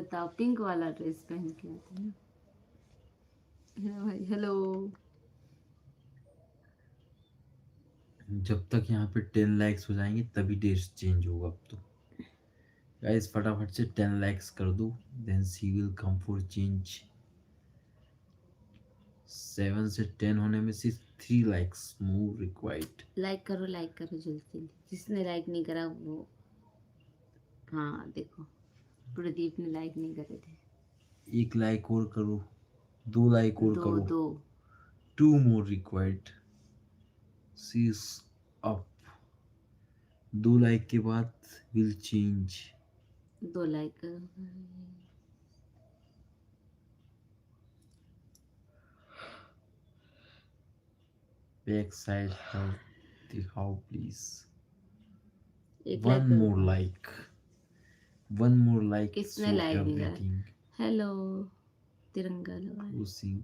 बताओ, पिंक वाला ड्रेस पहन के आते हैं ना। हेलो भाई, हेलो। जब तक यहाँ पे 10 लाइक्स हो जाएंगे तभी टेस्ट चेंज होगा। अब तो गाइस फटाफट से 10 लाइक्स कर दो, then she will come for change. 7 से 10 होने में सिर्फ 3 लाइक्स मोर रिक्वायर्ड। लाइक करो जल्दी जल्दी। जिसने लाइक नहीं करा वो, हाँ देखो, प्रदीप ने लाइक नहीं करे थे। 1 लाइक और करो, 2 लाइक और दो करो, दो 2 more रिक्वायर्ड। सी अप। 2 लाइक के बाद विल चेंज। दो लाइक करो। बैक साइड हेल्थ दिखाओ प्लीज। एक वन लाइक करो। मोर लाइक, 1 more लाइक किसने सो लाइक नहीं करा? एवरीथिंग हेलो, तिरंगा लगाया। क्लोजिंग